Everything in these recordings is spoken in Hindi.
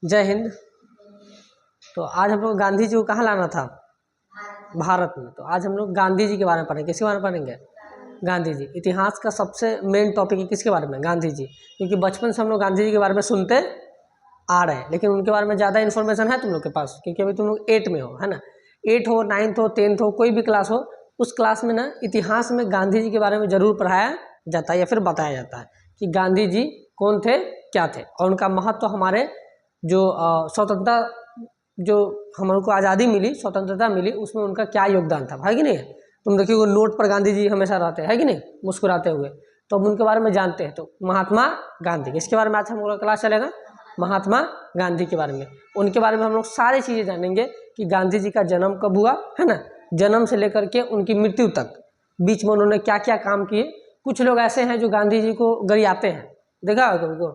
जय हिंद। तो आज हम लोग गांधी जी को कहाँ लाना था? भारत में। तो आज हम लोग गांधी जी के बारे में पढ़ेंगे। किसके बारे में पढ़ेंगे? गांधी जी। इतिहास का सबसे मेन टॉपिक है किसके बारे में? गांधी जी। क्योंकि बचपन से हम लोग गांधी जी के बारे में सुनते आ रहे हैं, लेकिन उनके बारे में ज़्यादा इन्फॉर्मेशन है तुम लोग के पास, क्योंकि अभी तुम लोग 8 में हो, है ना। 8 हो, 9th हो, 10th हो, कोई भी क्लास हो, उस क्लास में ना इतिहास में गांधी जी के बारे में ज़रूर पढ़ाया जाता है या फिर बताया जाता है कि गांधी जी कौन थे, क्या थे, और उनका महत्व तो हमारे जो स्वतंत्रता, जो हमको आज़ादी मिली, स्वतंत्रता मिली, उसमें उनका क्या योगदान था, है कि नहीं? तुम देखिए वो नोट पर गांधी जी हमेशा रहते हैं, है कि नहीं, मुस्कुराते हुए। तो हम उनके बारे में जानते हैं। तो महात्मा गांधी, इसके बारे में आज हम लोग क्लास चलेगा, महात्मा गांधी के बारे में। उनके बारे में हम लोग सारी चीज़ें जानेंगे कि गांधी जी का जन्म कब हुआ, है ना, जन्म से लेकर के उनकी मृत्यु तक बीच में उन्होंने क्या क्या काम किए। कुछ लोग ऐसे हैं जो गांधी जी को गरियाते हैं, देखा होगा उनको,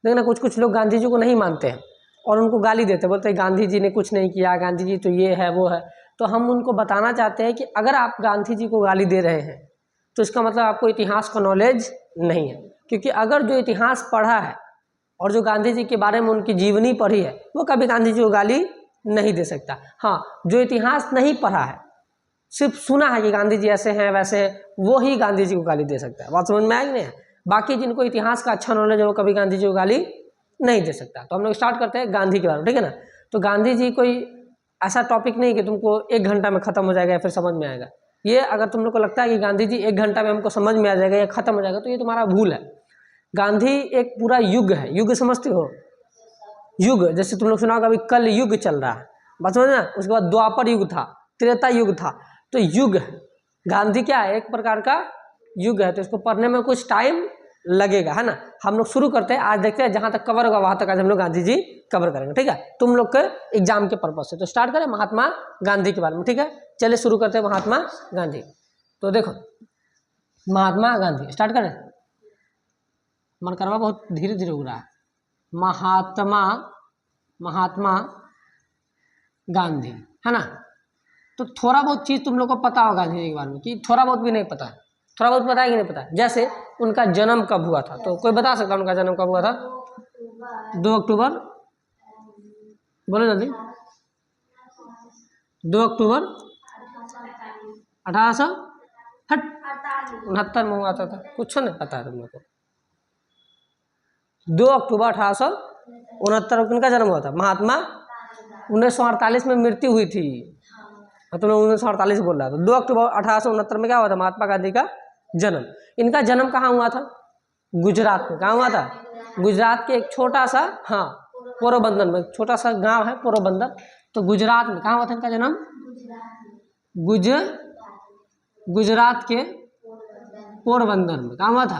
देखना। कुछ लोग गांधी जी को नहीं मानते हैं और उनको गाली देते, बोलते हैं गांधी जी ने कुछ नहीं किया, गांधी जी तो ये है वो है। तो हम उनको बताना चाहते हैं कि अगर आप गांधी जी को गाली दे रहे हैं तो इसका मतलब आपको इतिहास का नॉलेज नहीं है। क्योंकि अगर जो इतिहास पढ़ा है और जो गांधी जी के बारे में उनकी जीवनी पढ़ी है, वो कभी गांधी जी को गाली नहीं दे सकता। हाँ, जो इतिहास नहीं पढ़ा है, सिर्फ सुना है कि गांधी जी ऐसे हैं वैसे हैं, वो ही गांधी जी को गाली दे सकता है। बात समझ में आएगी नहीं? बाकी जिनको इतिहास का अच्छा नॉलेज है वो कभी गांधी जी को गाली नहीं दे सकता। तो हम लोग स्टार्ट करते हैं गांधी के बारे में, ठीक है ना। तो गांधी जी कोई ऐसा टॉपिक नहीं कि तुमको 1 घंटा में खत्म हो जाएगा या फिर समझ में आएगा। ये अगर तुम लोग को लगता है कि गांधी जी 1 घंटा में हमको समझ में आ जाएगा या खत्म हो जाएगा, तो ये तुम्हारा भूल है। गांधी एक पूरा युग है। युग समझते हो? युग जैसे तुम लोग सुना होगा अभी कल युग चल रहा है, बात समझ ना। उसके बाद द्वापर युग था, त्रेता युग था, तो युग है। गांधी क्या है? एक प्रकार का युग है। तो इसको पढ़ने में कुछ टाइम लगेगा, है ना। हम लोग शुरू करते हैं, आज देखते हैं जहां तक कवर होगा वहां तक आज हम लोग गांधी जी कवर करेंगे, ठीक है, तुम लोग के एग्जाम के पर्पज से। तो स्टार्ट करें महात्मा गांधी के बारे में, ठीक है। चलिए शुरू करते हैं महात्मा गांधी। तो देखो महात्मा गांधी स्टार्ट करें। मन करवा बहुत धीरे धीरे हो रहा है। महात्मा गांधी, है ना। तो थोड़ा बहुत चीज़ तुम लोग को पता होगा गांधी जी के बारे में, कि थोड़ा बहुत भी नहीं पता है, थोड़ा बहुत पता है कि नहीं पता है। जैसे उनका जन्म कब हुआ था, तो कोई बता सकता है उनका जन्म कब हुआ था? 2 अक्टूबर, बोलो जल्दी। 2 अक्टूबर 1869 में हुआ था। कुछ नहीं पता है तुम लोग को। 2 अक्टूबर 1869 को उनका जन्म हुआ था। महात्मा 1948 में मृत्यु हुई थी। तुम लोग 1948 बोल रहा था। 2 अक्टूबर 1869 में क्या हुआ था? महात्मा गांधी का जन्म। इनका जन्म कहाँ हुआ था? गुजरात में। कहाँ हुआ था? गुजरात के एक छोटा सा, हाँ, पोरबंदर में, छोटा सा गांव है पोरबंदर। तो गुजरात में कहाँ हुआ था इनका जन्म? गुजरात के पोरबंदर में। कहाँ हुआ था?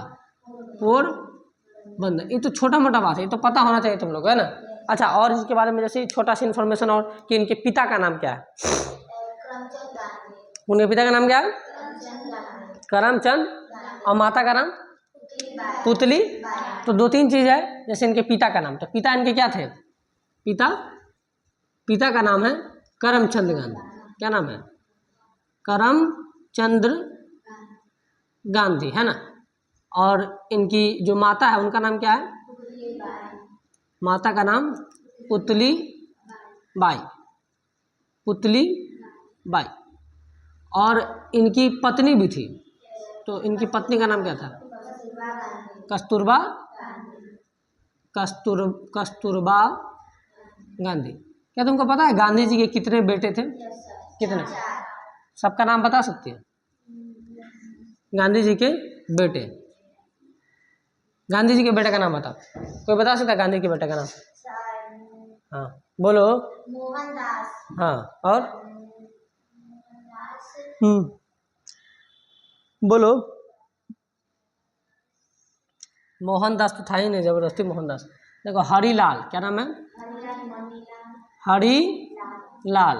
पोरबंदर। ये तो छोटा मोटा बात है, ये तो पता होना चाहिए तुम लोग, है ना। अच्छा, और इसके बारे में जैसे छोटा सा इन्फॉर्मेशन और, कि इनके पिता का नाम क्या है? उनके पिता का नाम क्या है? करमचंद। और माता का नाम? पुतली। तो 2-3 चीज है, जैसे इनके पिता का नाम, तो पिता इनके क्या थे? पिता का नाम है करमचंद गांधी। क्या नाम है? करमचंद्र गांधी, है ना। और इनकी जो माता है उनका नाम क्या है? माता का नाम पुतली बाई। और इनकी पत्नी भी थी, तो इनकी पत्नी का नाम क्या था? कस्तूरबा गांधी। क्या तुमको पता है गांधी जी के कितने बेटे थे? कितने? सबका नाम बता सकती है? गांधी जी के बेटे, गांधी जी के बेटे का नाम बताओ। कोई बता सकता है गांधी के बेटे का नाम? हाँ बोलो। मोहनदास। हाँ, और बोलो। मोहनदास तो था ही नहीं, जबरदस्ती मोहनदास। देखो हरिलाल, क्या नाम है? हरिलाल,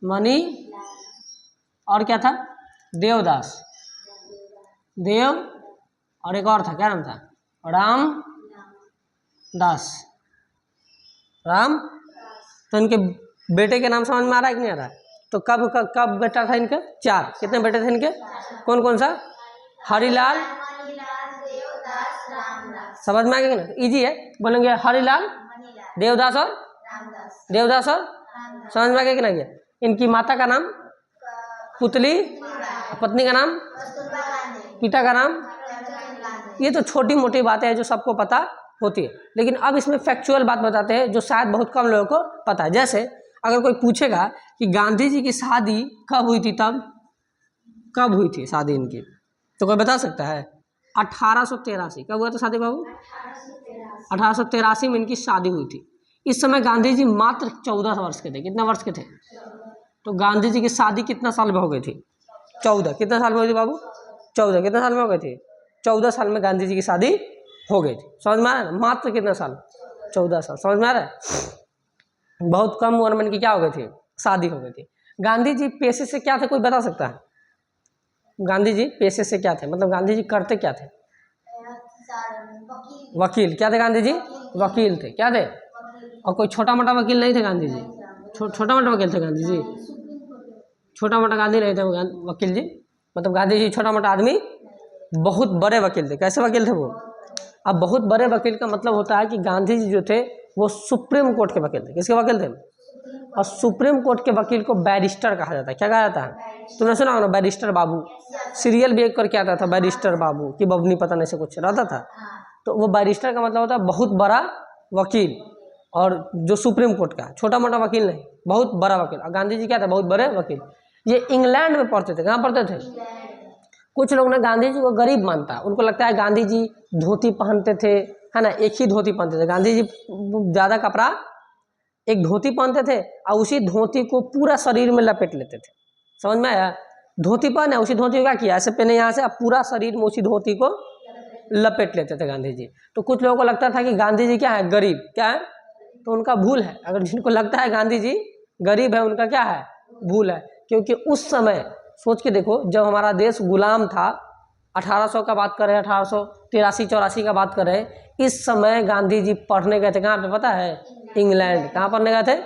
मणि, और क्या था? देवदास, और एक और था, क्या नाम था? रामदास। तो इनके बेटे के नाम समझ में आ रहा है कि नहीं आ रहा है? तो कब बेटा था इनका? 4। कितने बेटे थे इनके? कौन कौन सा? हरिलाल, समझ में आ गया ना? इजी है, बोलेंगे हरिलाल, देवदास और देवदास और समझ में आ गया कि नहीं? इनकी माता का नाम पुतली, पत्नी का नाम, पिता का नाम। ये तो छोटी मोटी बातें हैं जो सबको पता होती है, लेकिन अब इसमें फैक्चुअल बात बताते हैं जो शायद बहुत कम लोगों को पता है। जैसे अगर कोई पूछेगा कि गांधी जी की शादी कब हुई थी, तब कब हुई थी शादी इनकी, तो कोई बता सकता है? 1883। कब हुआ था शादी बाबू? 1883 में इनकी शादी हुई थी। इस समय गांधी जी मात्र 14 वर्ष के थे। कितने वर्ष के थे? तो गांधी जी की शादी कितना साल में हो गई थी? 14। कितना साल में हुई थी बाबू? 14। कितने साल में हो गई थी? 14 साल में गांधी जी की शादी हो गई थी। समझ में आ रहा है? मात्र कितना साल? 14 साल। समझ में आ रहा है? बहुत कम उम्र में इनकी क्या हो गई थी? शादी हो गई थी। गांधी जी पेशे से क्या थे, कोई बता सकता है? गांधी जी पेशे से क्या थे, मतलब गांधी जी करते क्या थे? वकील। क्या थे गांधी जी? वकील थे। क्या थे? और कोई छोटा मोटा वकील नहीं थे गांधी जी। छोटा मोटा वकील थे गांधी जी? छोटा मोटा गांधी नहीं थे वकील जी, मतलब गांधी जी छोटा मोटा आदमी, बहुत बड़े वकील थे। कैसे वकील थे वो? अब बहुत बड़े वकील का मतलब होता है कि गांधी जी जो थे वो सुप्रीम कोर्ट के वकील थे। किसके वकील थे? और सुप्रीम कोर्ट के वकील को बैरिस्टर कहा जाता है। क्या कहा जाता है? तुमने सुना होगा बैरिस्टर बाबू, सीरियल भी एक करके आता था बैरिस्टर बाबू की बबनी पता नहीं से कुछ रहता था। तो वो बैरिस्टर का मतलब होता है बहुत बड़ा वकील, और जो सुप्रीम कोर्ट का, छोटा मोटा वकील नहीं, बहुत बड़ा वकील। और गांधी जी क्या थे? बहुत बड़े वकील। ये इंग्लैंड में पढ़ते थे। कहाँ पढ़ते थे? कुछ लोग ना गांधी जी को गरीब मानता, उनको लगता है गांधी जी धोती पहनते थे, है ना, एक ही धोती पहनते थे। गांधी जी ज़्यादा कपड़ा, एक धोती पहनते थे और उसी धोती को पूरा शरीर में लपेट लेते थे। समझ में आया? धोती पहने, उसी धोती को क्या किया, ऐसे पहने यहाँ से, अब पूरा शरीर में उसी धोती को लपेट लेते थे गांधी जी। तो कुछ लोगों को लगता था कि गांधी जी क्या है? गरीब। क्या है? तो उनका भूल है। अगर जिनको लगता है गांधी जी गरीब है, उनका क्या है? भूल है। क्योंकि उस समय सोच के देखो, जब हमारा देश गुलाम था, 1800 का बात करें, 1883-84 का बात करें, इस समय गांधी जी पढ़ने गए थे। कहाँ पे पता है? इंग्लैंड। कहाँ पढ़ने गए थे?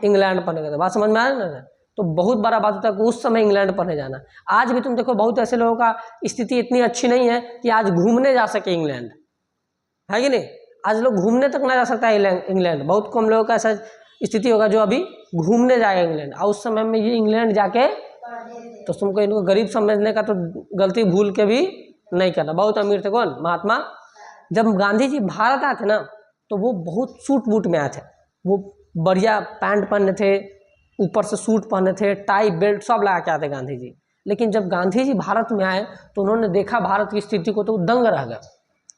इंग्लैंड पढ़ने गए थे। बात समझ में आ रही है ना? तो बहुत बड़ा बात होता है कि उस समय इंग्लैंड पढ़ने जाना। आज भी तुम देखो बहुत ऐसे लोगों का स्थिति इतनी अच्छी नहीं है कि आज घूमने जा सके इंग्लैंड, है कि नहीं? आज लोग घूमने तक ना जा सकता है इंग्लैंड। बहुत कम लोगों का ऐसा स्थिति होगा जो अभी घूमने जाएगा इंग्लैंड। और उस समय में ये इंग्लैंड जाके, तो तुमको इनको गरीब समझने का तो गलती भूल के भी नहीं करना। बहुत अमीर थे। कौन? महात्मा। जब गांधी जी भारत आए थे ना, तो वो बहुत सूट बूट में आए थे। वो बढ़िया पैंट पहने थे, ऊपर से सूट पहने थे, टाई बेल्ट सब लगा के आए थे गांधी जी। लेकिन जब गांधी जी भारत में आए तो उन्होंने देखा भारत की स्थिति को, तो दंग रह गए।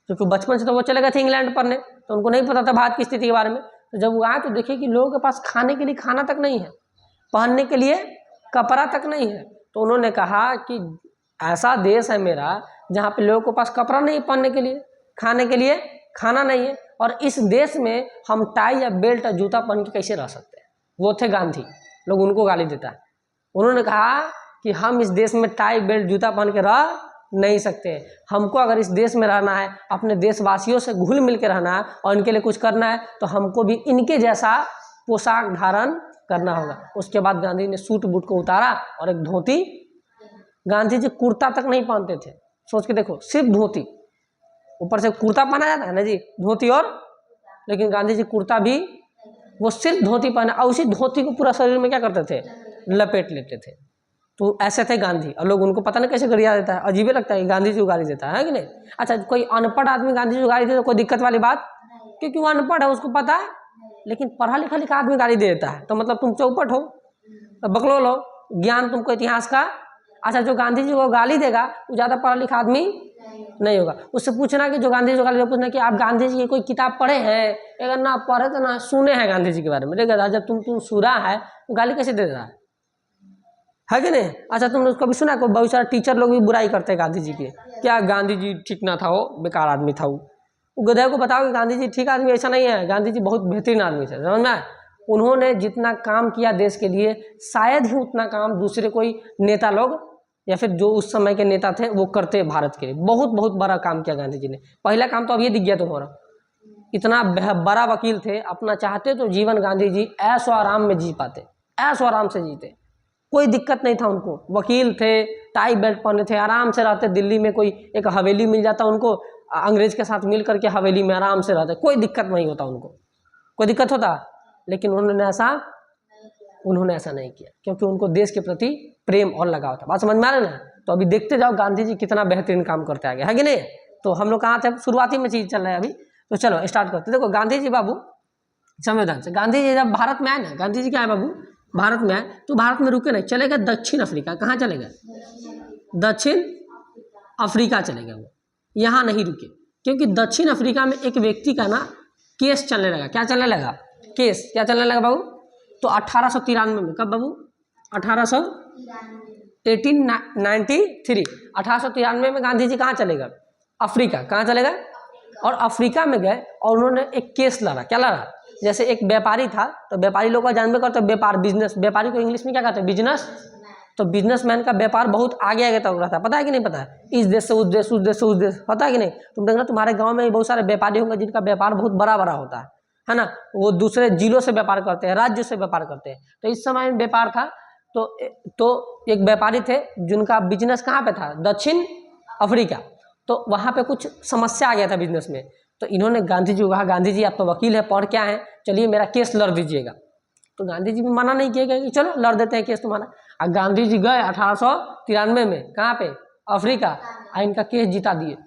क्योंकि बचपन से तो वो चले गए थे इंग्लैंड पढ़ने, तो उनको नहीं पता था भारत की स्थिति के बारे में। तो जब वो आए तो देखे कि लोगों के पास खाने के लिए खाना तक नहीं है, पहनने के लिए कपड़ा तक नहीं है। तो उन्होंने कहा कि ऐसा देश है मेरा जहाँ पे लोगों के पास कपड़ा नहीं पहनने के लिए, खाने के लिए खाना नहीं है, और इस देश में हम टाई या बेल्ट या जूता पहन के कैसे रह सकते हैं? वो थे गांधी। लोग उनको गाली देता है। उन्होंने कहा कि हम इस देश में टाई बेल्ट जूता पहन के रह नहीं सकते। हमको अगर इस देश में रहना है, अपने देशवासियों से घुल मिल के रहना है और इनके लिए कुछ करना है, तो हमको भी इनके जैसा पोशाक धारण करना होगा। उसके बाद गांधी ने सूट बूट को उतारा और एक धोती। गांधी जी कुर्ता तक नहीं पहनते थे। सोच के देखो, सिर्फ धोती, ऊपर से कुर्ता पहना जाता है ना जी, धोती और, लेकिन गांधी जी कुर्ता भी, वो सिर्फ धोती पहना और उसी धोती को पूरा शरीर में क्या करते थे? लपेट लेते थे। तो ऐसे थे गांधी। और लोग उनको पता नहीं कैसे गरिया देता है, अजीब लगता है कि गांधी जी को गाली देता है कि नहीं? अच्छा, कोई अनपढ़ आदमी गांधी जी को गाली दे तो कोई दिक्कत वाली बात? क्योंकि वो अनपढ़ है, उसको पता है। लेकिन पढ़ा लिखा लिखा आदमी गाली दे देता है तो मतलब तुम चौपट हो, बकलोल हो, ज्ञान तुमको इतिहास का। अच्छा, जो गांधी जी को गाली देगा वो ज़्यादा पढ़ा लिखा आदमी नहीं होगा। उससे पूछना कि जो गांधी जी को गाली देगा, पूछना कि आप गांधी जी की कोई किताब पढ़े हैं? अगर ना पढ़े तो ना सुने हैं गांधी जी के बारे में। देखा जब तुम सुना है तो गाली कैसे दे रहा है कि नहीं? अच्छा, तुमने उसको भी सुना, कोई बहुत सारा टीचर लोग भी बुराई करते हैं गांधी जी की, क्या गांधी जी ठीक ना था, वो बेकार आदमी था। वो गधे को बताओ कि गांधी जी ठीक आदमी, ऐसा नहीं है। गांधी जी बहुत बेहतरीन आदमी थे, समझ में? उन्होंने जितना काम किया देश के लिए, शायद ही उतना काम दूसरे कोई नेता लोग या फिर जो उस समय के नेता थे वो करते भारत के लिए। बहुत बहुत बड़ा काम किया गांधी जी ने। पहला काम तो अब ये दिख गया तुम्हारा, इतना बड़ा वकील थे, अपना चाहते तो जीवन गांधी जी ऐशो आराम में जी पाते, ऐशो आराम से जीते, कोई दिक्कत नहीं था उनको। वकील थे, टाई बेल्ट पहने थे, आराम से रहते। दिल्ली में कोई एक हवेली मिल जाता उनको, अंग्रेज के साथ मिल करके हवेली में आराम से रहते, कोई दिक्कत नहीं होता उनको, कोई दिक्कत होता, लेकिन उन्होंने ऐसा नहीं किया, क्योंकि उनको देश के प्रति प्रेम और लगाव था। बात समझ में आ रहा है ना? तो अभी देखते जाओ गांधी जी कितना बेहतरीन काम करते आगे, है कि नहीं? तो हम लोग कहाँ थे? शुरुआती में चीज चल रहा है अभी, तो चलो स्टार्ट करते। देखो गांधी जी बाबू, संविधान से गांधी जी जब भारत में आए ना, गांधी जी क्या है बाबू, भारत में आए तो भारत में रुके नहीं, चले गए दक्षिण अफ्रीका। कहाँ चले गए? दक्षिण अफ्रीका चले गए। वो यहाँ नहीं रुके, क्योंकि दक्षिण अफ्रीका में एक व्यक्ति का ना केस चलने लगा। क्या चलने लगा? केस। क्या चलने लगा बाबू? तो 1893 में, कब बाबू? 1893 में गांधी जी कहाँ चले गए? अफ्रीका। कहाँ चले गए? और अफ्रीका में गए और उन्होंने एक केस लड़ा। क्या लड़ा? जैसे एक व्यापारी था, तो व्यापारी लोग का जानबे करते व्यापार, बिजनेस, व्यापारी को इंग्लिश में क्या कहते हैं? बिजनेस। तो बिजनेसमैन का व्यापार बहुत आगे आगे तक रहता है, पता है कि नहीं पता है? इस देश से उस देश, उस देश से उस देश, पता है कि नहीं? तुम देखना तुम्हारे गांव में बहुत सारे व्यापारी होंगे जिनका व्यापार बहुत बड़ा बड़ा होता है ना? वो दूसरे जिलों से व्यापार करते हैं, राज्यों से व्यापार करते हैं। तो इस समय में व्यापार था, तो एक व्यापारी थे जिनका बिजनेस कहाँ पे था? दक्षिण अफ्रीका। तो वहाँ पे कुछ समस्या आ गया था बिजनेस में, तो इन्होंने गांधी जी को कहा, गांधी जी आप तो वकील है, पढ़ क्या है, चलिए मेरा केस लड़ दीजिएगा। तो गांधी जी भी मना नहीं किया कि चलो लड़ देते हैं केस तुम्हारा। और गांधी जी गए 1893 में, कहाँ पे? अफ्रीका, और इनका केस जिता दिए।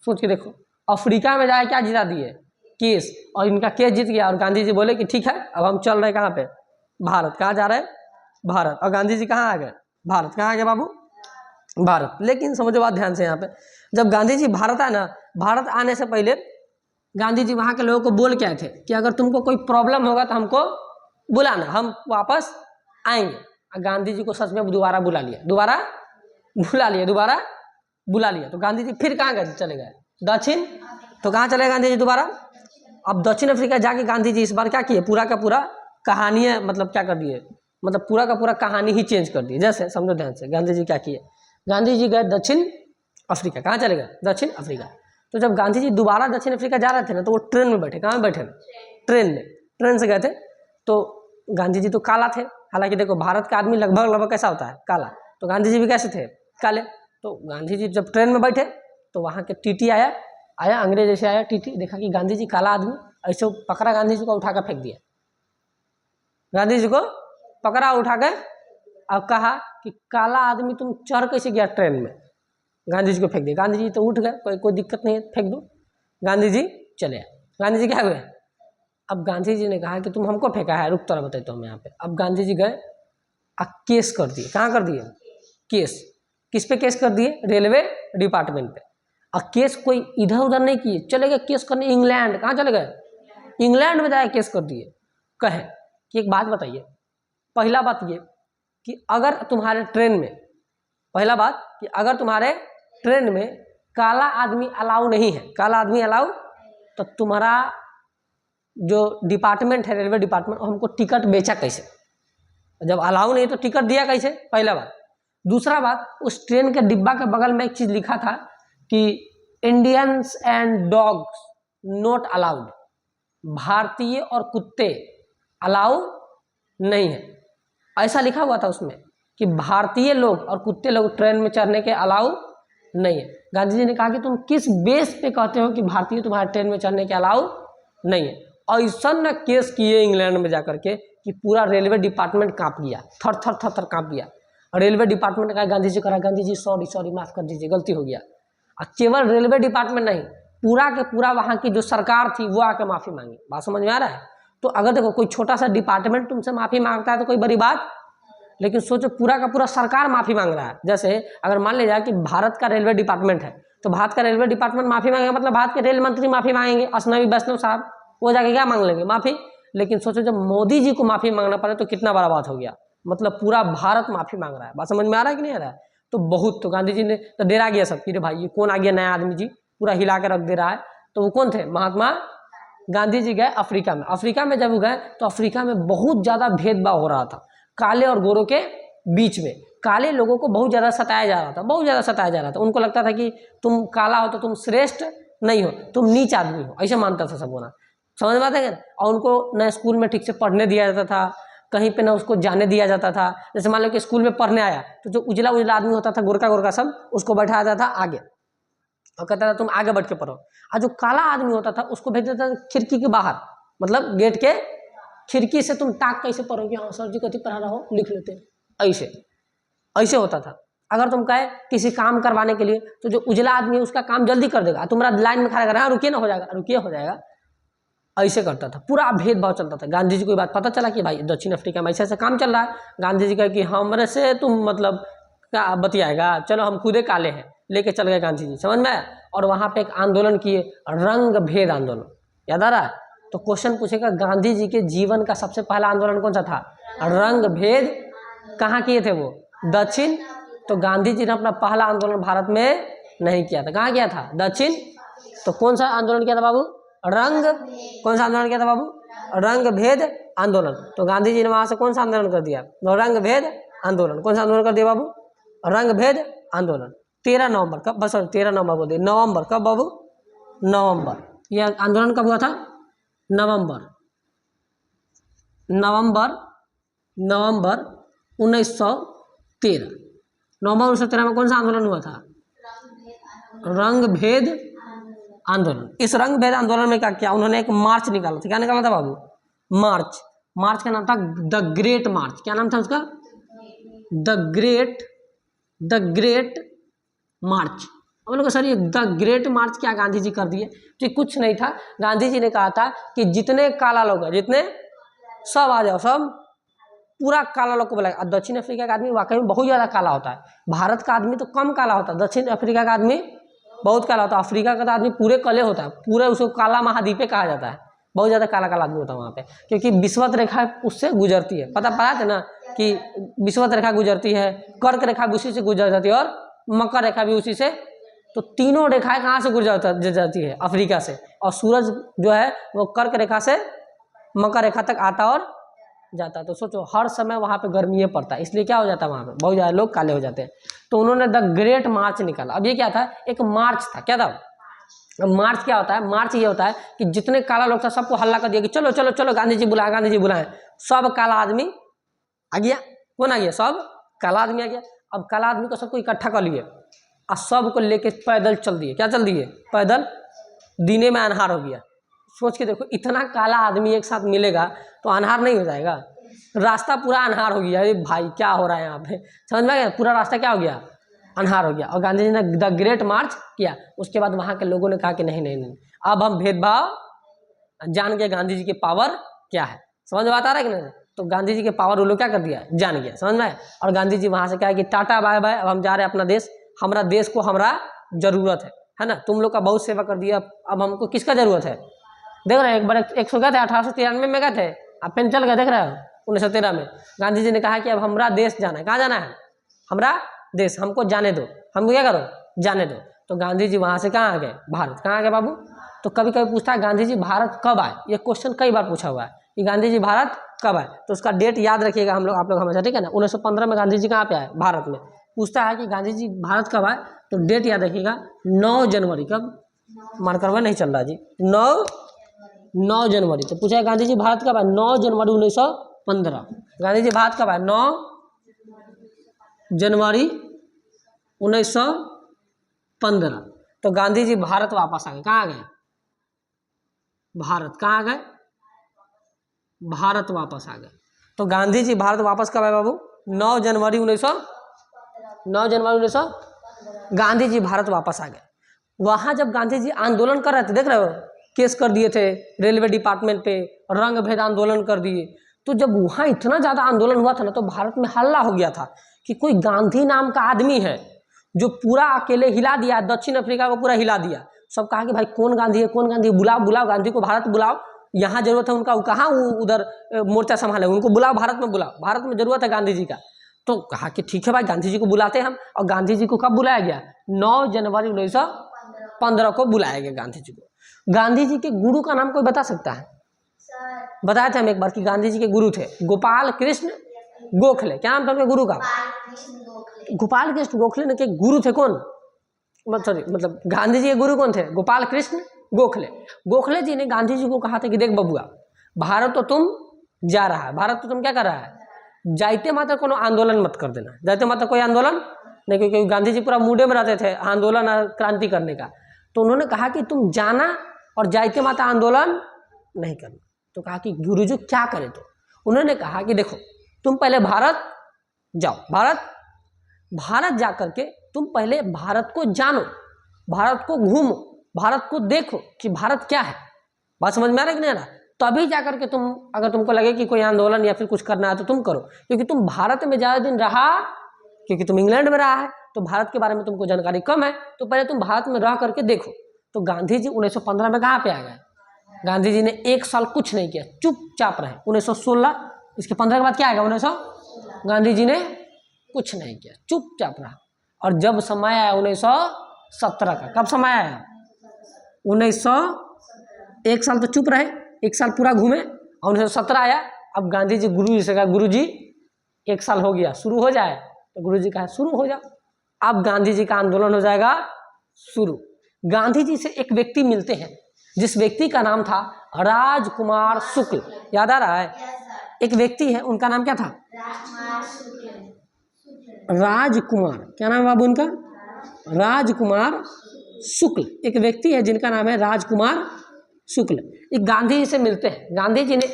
सोच के देखो, अफ्रीका में जाए क्या जिता दिए? केस। और इनका केस जीत गया, और गांधी जी बोले कि ठीक है अब हम चल रहे कहाँ पे? भारत। कहाँ जा रहे हैं? भारत। और गांधी जी कहाँ आ गए? भारत। कहाँ आ गए बाबू? भारत। लेकिन समझो बात ध्यान से, यहाँ पे जब गांधी जी भारत आए ना, भारत आने से पहले गांधी जी वहाँ के लोगों को बोल के आए थे कि अगर तुमको कोई प्रॉब्लम होगा तो हमको बुलाना, हम वापस आएंगे। और गांधी जी को सच में दोबारा बुला लिया, दोबारा बुला लिया। तो गांधी जी फिर कहाँ गए? चले गए दक्षिण। तो कहाँ चले गांधी जी दोबारा? अब दक्षिण अफ्रीका जाके गांधी जी इस बार क्या किए? पूरा का पूरा कहानी, मतलब क्या कर दिए, मतलब पूरा का पूरा कहानी ही चेंज कर दी। जैसे समझो ध्यान से, गांधी जी क्या किए? गांधी जी गए दक्षिण अफ्रीका। कहाँ चले गए? दक्षिण अफ्रीका। तो जब गांधी जी दोबारा दक्षिण अफ्रीका जा रहे थे ना, तो वो ट्रेन में बैठे। कहाँ बैठे? ट्रेन में। ट्रेन से गए थे। तो गांधी जी तो काला थे, हालांकि देखो भारत का आदमी लगभग कैसा होता है? काला। तो गांधी जी भी कैसे थे? काले। तो गांधी जी जब ट्रेन में बैठे तो वहाँ के टीटी आया, अंग्रेज ऐसे आया टीटी, देखा कि गांधी जी काला आदमी, ऐसे पकड़ा, गांधी जी को उठा कर फेंक दिया। गांधी जी को पकड़ा, उठा के अब कहा कि काला आदमी तुम चढ़ कैसे गया ट्रेन में? गांधी जी को फेंक दिया। गांधी जी तो उठ गए, कोई दिक्कत नहीं है, फेंक दो। गांधी जी चले आए। गांधी जी क्या हुए? अब गांधी जी ने कहा कि तुम हमको फेंका है, रुक तो बताता हूँ मैं यहाँ पे। अब गांधी जी गए, केस कर दिए। कहाँ कर दिए? केस। किस पे केस कर दिए? रेलवे डिपार्टमेंट पे। और केस कोई इधर उधर नहीं किए, चले गए केस करने इंग्लैंड। कहाँ चले गए? इंग्लैंड में जाए केस कर दिए। कहे कि एक बात बताइए, पहला बात ये कि अगर तुम्हारे ट्रेन में, पहला बात कि अगर तुम्हारे ट्रेन में काला आदमी अलाउ नहीं है, काला आदमी अलाउ, तो तुम्हारा जो डिपार्टमेंट है, रेलवे डिपार्टमेंट, हमको टिकट बेचा कैसे? जब अलाउ नहीं तो टिकट दिया कैसे? पहला बात। दूसरा बात, उस ट्रेन के डिब्बा के बगल में एक चीज लिखा था कि Indians and dogs not allowed, भारतीय और कुत्ते अलाउ नहीं है, ऐसा लिखा हुआ था उसमें कि भारतीय लोग और कुत्ते लोग ट्रेन में चढ़ने के अलाउ नहीं है। गांधी जी ने कहा कि तुम किस बेस पे कहते हो कि भारतीय तुम्हारे ट्रेन में चढ़ने के अलाउ नहीं है? ऐसा न केस किए इंग्लैंड में जाकर के कि पूरा रेलवे डिपार्टमेंट कांप गया, थर थर थर थर कांप गया। और रेलवे डिपार्टमेंट का गांधी जी करा, गांधी जी सॉरी माफ कर दीजिए, गलती हो गया। और केवल रेलवे डिपार्टमेंट नहीं, पूरा के पूरा वहाँ की जो सरकार थी वो आके माफी मांगी। बात समझ में आ रहा है? तो अगर देखो कोई छोटा सा डिपार्टमेंट तुमसे माफी मांगता है तो कोई बड़ी बात, लेकिन सोचो पूरा का पूरा सरकार माफी मांग रहा है। जैसे अगर मान लिया जाए कि भारत का रेलवे डिपार्टमेंट है, तो भारत का रेलवे डिपार्टमेंट माफी मांगेगा, मतलब भारत के रेल मंत्री माफी मांगेंगे, अश्विनी वैष्णव साहब, वो जाके क्या मांग लेंगे? माफी। लेकिन सोचो जब मोदी जी को माफी मांगना पड़े तो कितना बड़ा बात हो गया, मतलब पूरा भारत माफी मांग रहा है। बात समझ में आ रहा है कि नहीं आ रहा है? तो बहुत, तो गांधी जी ने तो डेरा गया सब कि भाई ये कौन आ गया नया आदमी जी, पूरा हिला के रख दे रहा है। तो वो कौन थे? महात्मा गांधी जी गए अफ्रीका में। अफ्रीका में जब गए तो अफ्रीका में बहुत ज्यादा भेदभाव हो रहा था काले और गोरों के बीच में। काले लोगों को बहुत ज्यादा सताया जा रहा था, बहुत ज्यादा सताया जा रहा था। उनको लगता था कि तुम काला हो तो तुम श्रेष्ठ नहीं हो, तुम नीच आदमी हो, ऐसे मानता था सब होना। समझ में आता है क्या? और उनको न स्कूल में ठीक से पढ़ने दिया जाता था, कहीं पे ना उसको जाने दिया जाता था। जैसे मान लो कि स्कूल में पढ़ने आया तो जो उजला उजला आदमी होता था, गोरका गोरका सब, उसको बैठाया जाता था आगे, और कहता था तुम आगे बढ़ के पढ़ो। और जो काला आदमी होता था उसको भेज देता था खिड़की के बाहर, मतलब गेट के खिड़की से तुम ताक कैसे पढ़ोगे, हाँ सर जी कथी पढ़ा रहा हो लिख लेते हैं, ऐसे ऐसे होता था। अगर तुम कहे किसी काम करवाने के लिए तो जो उजला आदमी है उसका काम जल्दी कर देगा, तुम्हारा लाइन में खड़ा कर, हाँ रुकिए ना हो जाएगा, रुकिए हो जाएगा, ऐसे करता था। पूरा भेदभाव चलता था। गांधी जी को बात पता चला कि भाई दक्षिण अफ्रीका में ऐसा ऐसा काम चल रहा है, गांधी जी कहा कि हमरे से तुम मतलब क्या बतियाएगा, चलो हम खुदे काले हैं, लेके चल गए गांधी जी, समझ में आया। और वहाँ पे एक आंदोलन किए, रंग भेद आंदोलन, याद आ रहा है। तो क्वेश्चन पूछेगा गांधी जी के जीवन का सबसे पहला आंदोलन कौन सा था, रंग भेद। कहाँ किए थे वो, दक्षिण। तो गांधी जी ने अपना पहला आंदोलन भारत में नहीं किया था, कहाँ किया था, दक्षिण। तो कौन सा आंदोलन किया था बाबू, रंग, कौन सा आंदोलन किया था बाबू, रंग भेद आंदोलन। तो गांधी जी ने वहां से कौन सा आंदोलन कर दिया, रंग भेद आंदोलन। कौन सा आंदोलन कर दिया बाबू, रंग भेद आंदोलन। 13 नवंबर कब, बस 13 नवंबर बोल दिए, नवंबर कब बाबू, नवंबर। यह आंदोलन कब हुआ था, नवंबर 1913। नवंबर 1913 में कौन सा आंदोलन हुआ था, रंग भेद आंदोलन। इस रंग भेद आंदोलन में क्या किया उन्होंने, एक मार्च निकाला था। क्या निकाला था बाबू, मार्च। मार्च का नाम था द ग्रेट मार्च। क्या नाम था उसका, द ग्रेट मार्च। हम लोग सर ये द ग्रेट मार्च क्या गांधी जी कर दिए, तो कुछ नहीं था। गांधी जी ने कहा था कि जितने काला लोग हैं, जितने सब आ जाओ, सब पूरा काला लोग को बुलाएगा। दक्षिण अफ्रीका का आदमी वाकई में बहुत ज़्यादा काला होता है, भारत का आदमी तो कम काला होता है, दक्षिण अफ्रीका का आदमी बहुत काला होता है। अफ्रीका का आदमी पूरे काले होता है, पूरे उसको काला महाद्वीप कहा जाता है, बहुत ज़्यादा काला काला आदमी होता है वहाँ पे, क्योंकि विषुवत रेखा उससे गुजरती है। पता था ना कि विषुवत रेखा गुजरती है, कर्क रेखा भी उसी से गुजर जाती है, और मकर रेखा भी उसी से। तो तीनों रेखाएं कहाँ से गुजर जाती है, अफ्रीका से। और सूरज जो है वो कर्क रेखा से मकर रेखा तक आता और जाता है। तो सोचो हर समय वहाँ पे गर्मी पड़ता है, इसलिए क्या हो जाता है वहाँ पे बहुत ज़्यादा लोग काले हो जाते हैं। तो उन्होंने द ग्रेट मार्च निकाला। अब ये क्या था, एक मार्च था। क्या था, मार्च क्या होता है, मार्च ये होता है कि जितने काला लोग था सबको हल्ला कर दिया कि चलो चलो चलो गांधी जी बुलाए, गांधी जी बुलाए। सब काला आदमी आ गया, कौन आ गया, सब काला आदमी आ गया। अब काला आदमी को सबको इकट्ठा कर लिए और सबको लेके पैदल चल दिए। क्या चल दिए, पैदल। दिने में अन्हार हो गया। सोच के देखो इतना काला आदमी एक साथ मिलेगा तो अन्हार नहीं हो जाएगा, रास्ता पूरा अन्हार हो गया। अरे भाई क्या हो रहा है यहाँ पे, समझ में आ गया, पूरा रास्ता क्या हो गया, अन्हार हो गया। और गांधी जी ने द ग्रेट मार्च किया। उसके बाद वहाँ के लोगों ने कहा कि नहीं नहीं नहीं, अब हम भेदभाव जान गए गांधी जी की पावर क्या है। समझ में आता रहा है कि नहीं। तो गांधी जी के पावर वो लोग क्या कर दिया, जान गया, समझ में आया। और गांधी जी वहाँ से क्या है कि टाटा बाय बाय, अब हम जा रहे हैं अपना देश, हमारा देश को हमारा जरूरत है ना। तुम लोग का बहुत सेवा कर दिया, अब हमको किसका जरूरत है। देख रहे हैं एक बार 100 गए थे, 1893 में गए थे, अब पेन चल गए, देख रहे हो 1913 में। गांधी जी ने कहा कि अब हमारा देश जाना है। कहाँ जाना है, हमारा देश, हमको जाने दो, हमको क्या करो, जाने दो। तो गांधी जी वहाँ से कहाँ आ गए, भारत। कहाँ आ गए बाबू। तो कभी कभी पूछता है गांधी जी भारत कब आए, ये क्वेश्चन कई बार पूछा हुआ है कि गांधी जी भारत कब आए। तो उसका डेट याद रखिएगा आप लोग हमेशा, ठीक है ना। 1915 में गांधी जी कहाँ पे आए, भारत में। पूछता है कि गांधी जी भारत कब आए, तो डेट याद रखिएगा 9 जनवरी। कब, मार्कर में नहीं चल रहा जी, 9 जनवरी। तो पूछा है गांधी जी भारत कब आए, 9 जनवरी 1915। गांधी जी भारत कब आए, 9 जनवरी 1915। तो गांधी जी भारत वापस आ गए। कहाँ आ गए, भारत। कहाँ आ गए, भारत वापस आ गए। तो गांधी जी भारत वापस कब आए बाबू, 9 जनवरी 19 गांधी जी भारत वापस आ गए। वहां जब गांधी जी आंदोलन कर रहे थे, देख रहे हो, केस कर दिए थे रेलवे डिपार्टमेंट पे, रंग भेद आंदोलन कर दिए। तो जब वहां इतना ज्यादा आंदोलन हुआ था ना, तो भारत में हल्ला हो गया था कि कोई गांधी नाम का आदमी है जो पूरा अकेले हिला दिया, दक्षिण अफ्रीका को पूरा हिला दिया। सब कहा कि भाई कौन गांधी है, कौन गांधी है, बुलाओ बुलाओ गांधी को, भारत बुलाओ, यहाँ जरूरत है उनका, वो कहाँ उधर मोर्चा संभाले, उनको बुलाओ, भारत में बुलाओ, भारत में जरूरत है गांधी जी का। तो कहा कि ठीक है भाई गांधी जी को बुलाते हैं हम। और गांधी जी को कब बुलाया गया, 9 जनवरी 1915 को बुलाया गया गांधी जी को। गांधी जी के गुरु का नाम कोई बता सकता है, बताया था हम एक बार कि गांधी जी के गुरु थे गोपाल कृष्ण गोखले। क्या नाम था उनके गुरु का, गोपाल कृष्ण गोखले ने के गुरु थे कौन, मतलब गांधी जी के गुरु कौन थे, गोपाल कृष्ण गोखले। गोखले जी ने गांधी जी को कहा था कि देख बबुआ, भारत तो तुम जा रहा है, भारत तो तुम क्या कर रहा है, जाइते मात्र कोनो आंदोलन मत कर देना, जाइते मात्र कोई आंदोलन नहीं, क्योंकि गांधी जी पूरा मूडे में रहते थे आंदोलन क्रांति करने का। तो उन्होंने कहा कि तुम जाना और जाइते माता आंदोलन नहीं करना। तो कहा कि गुरुजी क्या करें? तो उन्होंने कहा कि देखो तुम पहले भारत जाओ, भारत जा करके तुम पहले भारत को जानो, भारत को घूमो, भारत को देखो कि भारत क्या है। बात समझ में आ रहा है कि नहीं आ रहा? तभी जाकर के तुम, अगर तुमको लगे कि कोई आंदोलन या फिर कुछ करना है तो तुम करो, क्योंकि तुम भारत में ज़्यादा दिन रहा, क्योंकि तुम इंग्लैंड में रहा है तो भारत के बारे में तुमको जानकारी कम है, तो पहले तुम भारत में रह करके देखो। तो गांधी जी 1915 में कहाँ पे आ गए? गांधी जी ने 1 साल कुछ नहीं किया, चुपचाप रहे। 1916 इसके 15 के बाद क्या आएगा? 1900 गांधी जी ने कुछ नहीं किया, चुपचाप रहा। और जब समय आया 1917 का, कब समय आया? 1 साल तो चुप रहे, 1 साल पूरा घूमे, और 1917 आया। अब गांधी जी गुरु जी से कहा, गुरु जी 1 साल हो गया, शुरू हो जाए। तो गुरु जी कहा शुरू हो जाओ। अब गांधी जी का आंदोलन हो जाएगा शुरू। गांधी जी से एक व्यक्ति मिलते हैं, जिस व्यक्ति का नाम था राजकुमार शुक्ल। याद आ रहा है? एक व्यक्ति है, उनका नाम क्या था? राजकुमार। क्या नाम है बाबू उनका? राजकुमार शुक्ल। एक व्यक्ति है जिनका नाम है राजकुमार शुक्ल। एक गांधी जी से मिलते हैं। गांधी जी ने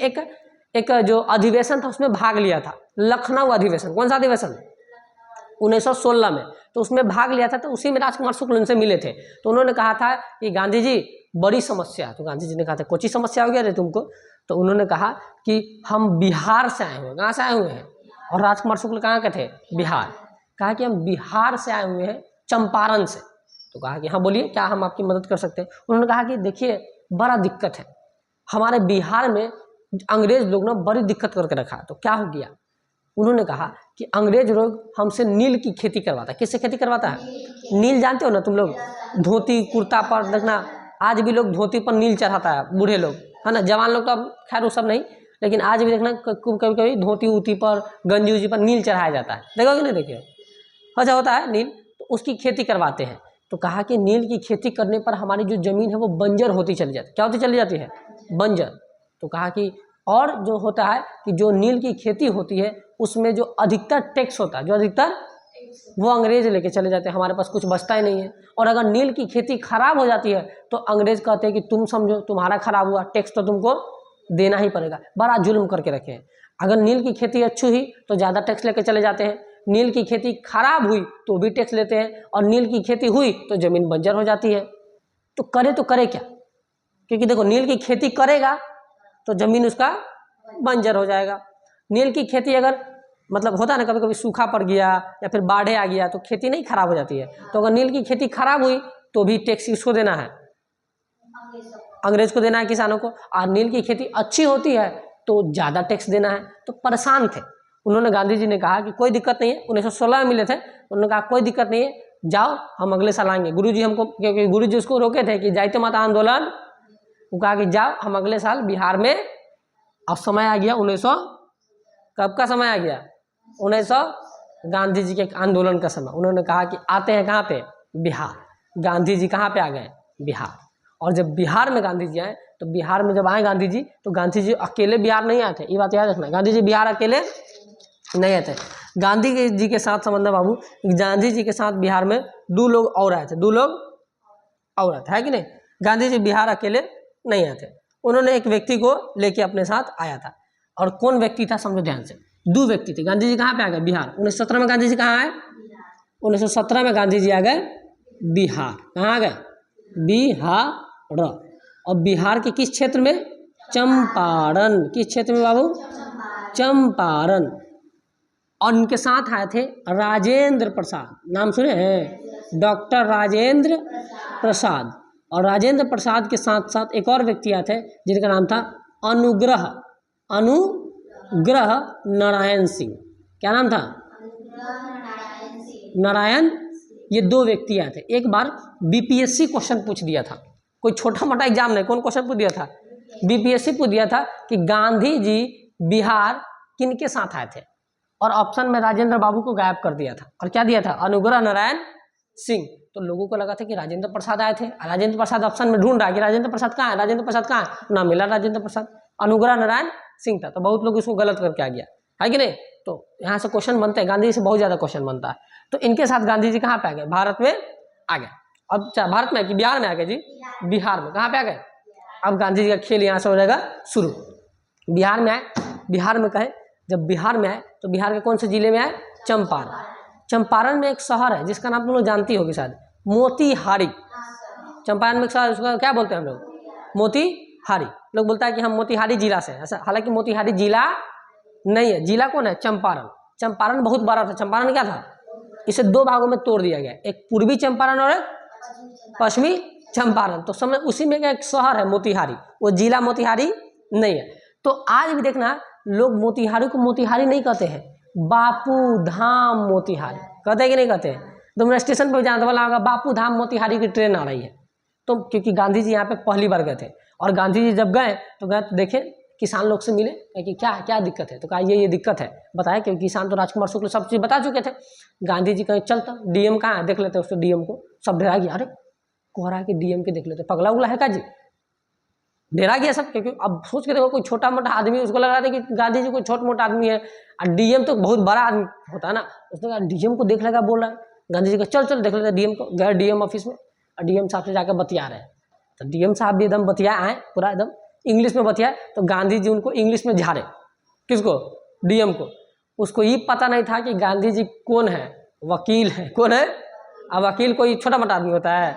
एक जो अधिवेशन था उसमें भाग लिया था, लखनऊ अधिवेशन। कौन सा अधिवेशन? 1916 में। तो उसमें भाग लिया था, तो उसी में राजकुमार शुक्ल उनसे मिले थे। तो उन्होंने कहा था कि गांधी जी बड़ी समस्या है। तो गांधी जी ने कहा था कौन सी समस्या हो गया रे तुमको? तो उन्होंने कहा कि हम बिहार से आए हुए हैं। कहाँ से आए हुए हैं? और राजकुमार शुक्ल कहाँ के थे? बिहार। कहा कि हम बिहार से आए हुए हैं, चंपारण से। तो कहा कि हाँ बोलिए, क्या हम आपकी मदद कर सकते हैं? उन्होंने कहा कि देखिए बड़ा दिक्कत है, हमारे बिहार में अंग्रेज लोग ना बड़ी दिक्कत करके रखा। तो क्या हो गया? उन्होंने कहा कि अंग्रेज लोग हमसे नील की खेती करवाता है। किससे खेती करवाता है? नील जानते हो ना तुम लोग? धोती कुर्ता पर देखना, आज भी लोग धोती पर नील चढ़ाता है, बूढ़े लोग, है ना। जवान लोग तो अब खैर वो सब नहीं, लेकिन आज भी देखना कभी कभी धोती उती पर, गंजी उजी पर नील चढ़ाया जाता है। देखो कि नहीं? देखिए अच्छा होता है नील, तो उसकी खेती करवाते हैं। तो कहा कि नील की खेती करने पर हमारी जो ज़मीन है वो बंजर होती चली जाती है। क्या होती चली जाती है? बंजर। तो कहा कि और जो होता है कि जो नील की खेती होती है उसमें जो अधिकतर टैक्स होता है, जो अधिकतर वो अंग्रेज लेके चले जाते हैं, हमारे पास कुछ बचता ही नहीं है। और अगर नील की खेती खराब हो जाती है तो अंग्रेज कहते हैं कि तुम समझो तुम्हारा खराब हुआ, टैक्स तो तुमको देना ही पड़ेगा। बड़ा जुल्म करके रखे हैं। अगर नील की खेती अच्छी हुई तो ज़्यादा टैक्स लेके चले जाते हैं, नील की खेती खराब हुई तो भी टैक्स लेते हैं, और नील की खेती हुई तो ज़मीन बंजर हो जाती है। तो करे क्या? क्योंकि देखो नील की खेती करेगा तो ज़मीन उसका बंजर हो जाएगा। नील की खेती अगर मतलब होता है ना, कभी कभी सूखा पड़ गया या फिर बाढ़े आ गया तो खेती नहीं खराब हो जाती है। तो अगर नील की खेती खराब हुई तो भी टैक्स किसको देना है? अंग्रेज को देना है, किसानों को। और नील की खेती अच्छी होती है तो ज़्यादा टैक्स देना है। तो परेशान थे। उन्होंने, गांधी जी ने कहा कि कोई दिक्कत नहीं है। 1916 में मिले थे, उन्होंने कहा कोई दिक्कत नहीं है, जाओ हम अगले साल आएंगे। गुरुजी हमको, क्योंकि गुरुजी उसको रोके थे कि जाइते माता आंदोलन, वो कहा कि जाओ हम अगले साल बिहार में। अब समय आ गया 1900, कब का समय आ गया? 1900 गांधी जी के आंदोलन का समय। उन्होंने कहा कि आते हैं कहाँ पे? बिहार। गांधी जी कहाँ पे आ गए? बिहार। और जब बिहार में गांधी जी आए तो बिहार में जब आए गांधी जी, तो गांधी जी अकेले बिहार नहीं आए थे, ये बात याद रखना। गांधी जी बिहार अकेले नहीं आए थे। गांधी जी के साथ समझना बाबू, गांधी जी के साथ बिहार में 2 लोग और आए थे, 2 लोग और आए थे, है कि नहीं? गांधी जी बिहार अकेले नहीं आए थे, उन्होंने एक व्यक्ति को लेके अपने साथ आया था। और कौन व्यक्ति था समझो ध्यान से, 2 व्यक्ति थे। गांधी जी कहाँ पे आ गए? बिहार। 1917 में गांधी जी कहाँ आए? 1917 में गांधी जी आ गए बिहार। कहाँ आ गए? बिहार। और बिहार के किस क्षेत्र में? चंपारण। किस क्षेत्र में बाबू? चंपारण। और उनके साथ आए थे राजेंद्र प्रसाद। नाम सुने हैं? डॉक्टर राजेंद्र प्रसाद। और राजेंद्र प्रसाद के साथ साथ एक और व्यक्ति आए थे जिनका नाम था अनुग्रह नारायण सिंह। क्या नाम था? नारायण। ये 2 व्यक्ति आए थे। एक बार बीपीएससी क्वेश्चन पूछ दिया था, कोई छोटा मोटा एग्जाम नहीं। कौन क्वेश्चन पूछ दिया था? बीपीएससी पूछ दिया था कि गांधी जी बिहार किन के साथ आए थे, और ऑप्शन में राजेंद्र बाबू को गायब कर दिया था और क्या दिया था? अनुग्रह नारायण सिंह। तो लोगों को लगा था कि राजेंद्र प्रसाद आए थे। राजेंद्र प्रसाद ऑप्शन में ढूंढ रहा है कि राजेंद्र प्रसाद कहाँ है, राजेंद्र प्रसाद कहाँ है, ना मिला राजेंद्र प्रसाद, अनुग्रह नारायण सिंह था। तो बहुत लोग इसको गलत करके आ गया, है कि नहीं? तो यहाँ से क्वेश्चन बनते हैं, गांधी जी से बहुत ज्यादा क्वेश्चन बनता है। तो इनके साथ गांधी जी कहाँ पे आ गए? भारत में आ गए। अब भारत में कि बिहार में आ गए जी? बिहार में। कहाँ पे आ गए? अब गांधी जी का खेल यहाँ से हो जाएगा शुरू। बिहार में आए, बिहार में कहे, जब बिहार में आए तो बिहार के कौन से जिले में आए? चंपारण। चंपारण में एक शहर है जिसका नाम तुम लोग जानती होगी शायद, मोतीहारी। चंपारण में एक शहर, उसका क्या बोलते हैं हम लोग? मोतीहारी। लोग बोलता है कि हम मोतीहारी जिला से, ऐसा हालांकि मोतीहारी जिला नहीं है। जिला कौन है? चंपारण। चंपारण बहुत बड़ा था। चंपारण क्या था? इसे दो भागों में तोड़ दिया गया, एक पूर्वी चंपारण और एक पश्चिमी चंपारण। तो समय उसी में एक शहर है मोतीहारी, वो जिला मोतीहारी नहीं है। तो आज भी देखना लोग मोतीहारी को मोतीहारी नहीं कहते हैं, बापू धाम मोतीहारी कहते हैं कि नहीं कहते हैं? तुमने स्टेशन पर जाना वाला होगा बापू धाम मोतीहारी की ट्रेन आ रही है। तो क्योंकि गांधी जी यहाँ पे पहली बार गए थे, और गांधी जी जब गए तो देखे किसान लोग से मिले कि क्या क्या दिक्कत है, तो कहा ये दिक्कत है बताया, क्योंकि किसान तो राजकुमार शुक्ल सब चीज़ बता चुके थे। गांधी जी कहे चलता डीएम कहाँ है देख लेते, उसको डीएम को सब डरा गया, अरे कोहरा के डीएम के देख लेते, पगला उगला है का जी? डरा गया सब, क्योंकि अब सोच के देखो कोई छोटा मोटा आदमी, उसको लग रहा था कि गांधी जी कोई छोटा मोटा आदमी है, और डीएम तो बहुत बड़ा आदमी होता है ना। उसने कहा डीएम को देख लेगा, बोल रहा है। गांधी जी का चल चल देख लेते डीएम को। गए डीएम ऑफिस में, और डीएम साहब से जाकर बतिया रहे हैं। तो डीएम साहब भी एकदम बतिया आए, पूरा एकदम इंग्लिश में बतिया। तो गांधी जी उनको इंग्लिश में झाड़े, किसको? डीएम को। उसको ये पता नहीं था कि गांधी जी कौन है, वकील है। कौन है? अब वकील कोई छोटा मोटा आदमी होता है?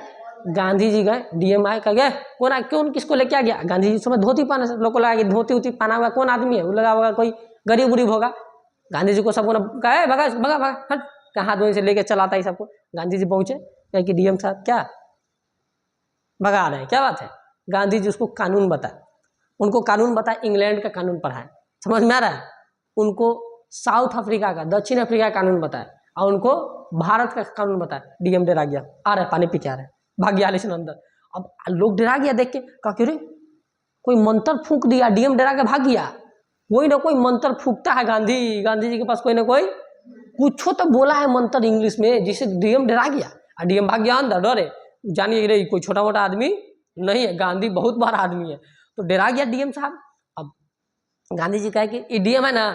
गांधी जी गए, डीएम आए, कह गए कौन आए, क्यों किसको लेके आ गया? गांधी जी समय धोती पहने, लोग को लगा कि धोती उती पहना हुआ कौन आदमी है, वो लगा होगा कोई गरीब उरीब होगा। गांधी जी को सबको कहा भगा भगा भगा हट, हाथ धोने से लेके चलाता है सबको। गांधी जी पहुंचे, कहे कि डीएम साहब क्या भगा रहे हैं, क्या बात है? गांधी जी उसको कानून बताए, उनको कानून बताए, इंग्लैंड का कानून पढ़ाए, समझ में आ रहा है? उनको साउथ अफ्रीका का, दक्षिण अफ्रीका का कानून बताए, और उनको भारत का कानून बताए। डीएम डरा गया, आ रहा है पानी पी के आ रहा है, भाग गया लेकिन अंदर। अब लोग डरा गया देख के, कहा क्यों रे कोई मंत्र फूंक दिया, डीएम डरा के भाग गया। कोई ना कोई मंत्र फूंकता है गांधी जी के पास कोई ना कोई कुछ तो बोला है मंत्र इंग्लिश में, जिससे डीएम डरा गया, और डीएम भाग गया अंदर डरे। जानिए रे कोई छोटा मोटा आदमी नहीं है, गांधी बहुत बड़ा आदमी है। तो डरा गया डीएम साहब। अब गांधी जी कहे कि डीएम है ना,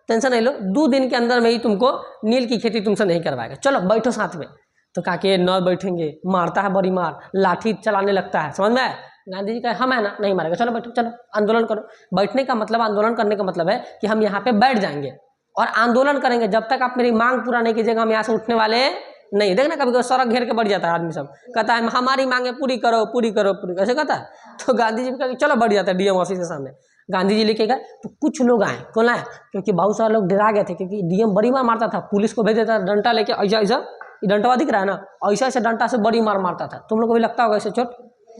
टेंशन नहीं लो, 2 दिन के अंदर में ही तुमको नील की खेती तुमसे नहीं करवाएगा, चलो बैठो साथ में। तो कहा कि न बैठेंगे, मारता है बड़ी मार, लाठी चलाने लगता है, समझ में आया? गांधी जी कहे हम है ना, नहीं मारेगा, चलो बैठो, चलो आंदोलन करो। बैठने का मतलब, आंदोलन करने का मतलब है कि हम यहाँ पे बैठ जाएंगे और आंदोलन करेंगे जब तक आप मेरी मांग पूरा नहीं कीजिएगा, हम यहाँ से उठने वाले नहीं। देखना कभी कभी सड़क घेर के बढ़ जाता है आदमी, सब कहता है हमारी मांगे पूरी करो पूरी करो पूरी, कैसे कहता है? तो गांधी जी कहा चलो बढ़ जाता है डीएम ऑफिस के सामने। गांधी जी लेके गए तो कुछ लोग आए, कौन आए? क्योंकि बहुत सारे लोग डरा गए थे, क्योंकि डीएम बड़ी मार मारता था, पुलिस को भेज देता था डंडा लेके, ऐसा ऐसा डंटा दिख रहा है ना, ऐसा ऐसा डंटा से बड़ी मार मारता था। तुम लोग को भी लगता होगा ऐसे चोट,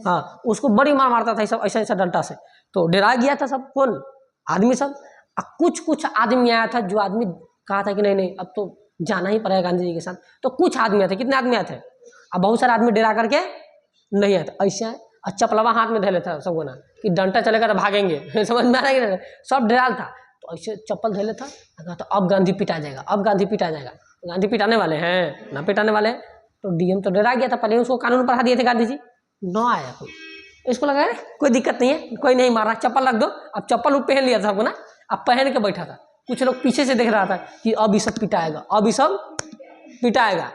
हाँ, उसको बड़ी मार मारता था ऐसा ऐसा डंटा से। तो डरा गया था सब, कौन आदमी सब। कुछ आदमी आया था, जो आदमी कहा था कि नहीं नहीं अब तो जाना ही पड़ेगा गांधी जी के साथ। तो कुछ आदमी आए थे, कितने आदमी आए थे? अब बहुत सारे आदमी डरा करके नहीं आए थे, ऐसे और चपलवा हाथ में धे लेता सबको ना कि डंटा चलेगा तो भागेंगे समझ में आ रहा है? सब डराल था, तो ऐसे चप्पल धे लेता, तो अब गांधी पिटा जाएगा, अब गांधी पिटा जाएगा। गांधी पिटाने वाले हैं ना, पिटाने वाले हैं। तो डीएम तो डरा गया था, पहले उसको कानून पढ़ा दिए थे गांधी जी, न आया कोई। इसको लगा कोई दिक्कत नहीं है, कोई नहीं मार रहा, चप्पल रख दो। अब चप्पल वो पहन लिया था सबको ना, अब पहन के बैठा था। कुछ लोग पीछे से देख रहा था कि अब ये सब पिटाएगा, अब ये सब पिटाएगा,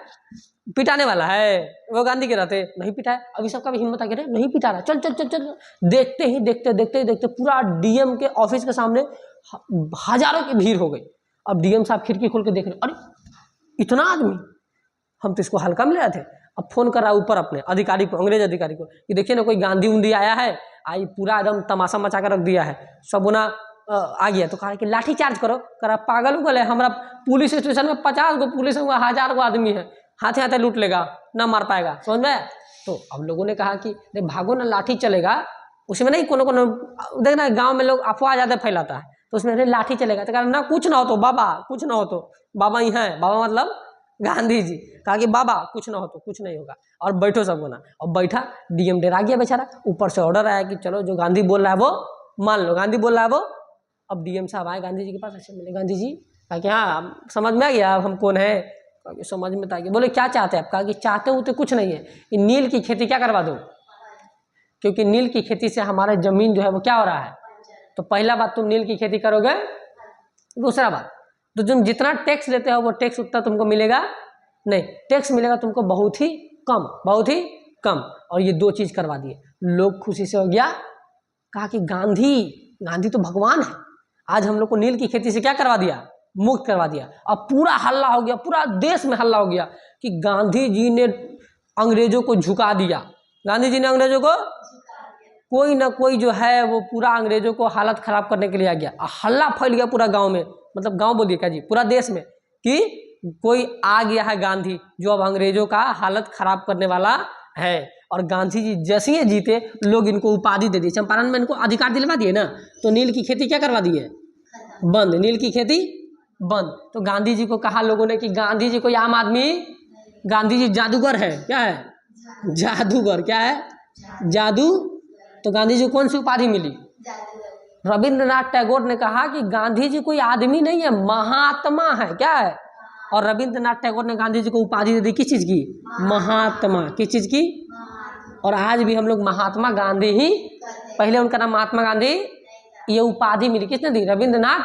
पिटाने वाला है। वो गांधी के रहते नहीं पिटाए, अभी सबका भी हिम्मत आ गया नहीं पिटा रहा, चल चल चल चल। देखते ही देखते पूरा डीएम के ऑफिस के सामने हजारों की भीड़ हो गई। अब डीएम साहब खिड़की खोल के देख रहे, अरे इतना आदमी, हम तो इसको हल्का मिल रहे थे। अब फोन कर रहा ऊपर अपने अधिकारी को, अंग्रेज अधिकारी को, कि देखिए ना कोई गांधी उंधी आया है, आई पूरा एकदम तमाशा मचा कर रख दिया है, सब ना आ गया। तो कहा कि लाठी चार्ज करो। करा पागल उगल है, हमारा पुलिस स्टेशन में 50 गो पुलिस हुआ, 1000 गो आदमी है, हाथे हाथे लूट लेगा, ना मार पाएगा, समझ में? तो अब लोगों ने कहा कि भागो ना, लाठी चलेगा। उसमें नहीं कोनो देखना गांव में लोग अफवाह ज्यादा फैलाता है, तो उसमें लाठी चलेगा। तो कहा ना कुछ ना हो तो बाबा, कुछ ना हो तो बाबा ही है, बाबा मतलब गांधी जी। कहा कि बाबा कुछ ना हो तो कुछ नहीं होगा, और बैठो सबको ना। और बैठा, डीएम डरा गया बेचारा। ऊपर से ऑर्डर आया कि चलो जो गांधी बोल रहा है वो मान लो, गांधी बोल रहा है वो। अब डीएम साहब आए गांधी जी के पास, ऐसे मिले गांधी जी, कहा कि हाँ समझ में आ गया अब हम कौन है? कहा कि समझ में आ गया। बोले क्या चाहते हैं आप? कहा कि चाहते हो तो कुछ नहीं है, ये नील की खेती क्या करवा दो, क्योंकि नील की खेती से हमारा जमीन जो है वो क्या हो रहा है। तो पहला बात, तुम नील की खेती करोगे। दूसरा बात, तो तुम जितना टैक्स लेते हो वो टैक्स उतना तुमको मिलेगा नहीं, टैक्स मिलेगा तुमको बहुत ही कम, बहुत ही कम, और ये 2 चीज़ करवा दिए। लोग खुशी से हो गया, कहा कि गांधी तो भगवान है। आज हम लोग को नील की खेती से क्या करवा दिया, मुक्त करवा दिया। अब पूरा हल्ला हो गया, पूरा देश में हल्ला हो गया कि गांधी जी ने अंग्रेजों को झुका दिया, गांधी जी ने अंग्रेजों को, कोई ना कोई जो है वो पूरा अंग्रेजों को हालत खराब करने के लिए आ गया। हल्ला फैल गया पूरा गांव में, मतलब गांव बोलिए क्या जी, पूरा देश में, कि कोई आ गया है गांधी जो अब अंग्रेजों का हालत खराब करने वाला है। और गांधी जी जैसे ही जीते, लोग इनको उपाधि दे दी। चंपारण में इनको अधिकार दिलवा दिए ना, तो नील की खेती क्या करवा दी है, बंद, नील की खेती बंद। तो गांधी जी को कहा लोगों ने कि गांधी जी कोई आम आदमी, गांधी जी जादूगर है। क्या है, जादूगर। क्या है, जादू। तो गांधी जी को कौन सी उपाधि मिली, रविंद्रनाथ टैगोर ने कहा कि गांधी जी कोई आदमी नहीं है, महात्मा है। क्या है, और रविंद्रनाथ टैगोर ने गांधी जी को उपाधि दे दी, किस चीज की, महात्मा। किस चीज की, और आज भी हम लोग महात्मा गांधी ही, पहले उनका नाम महात्मा गांधी, ये उपाधि मिली किसने दी, रविंद्रनाथ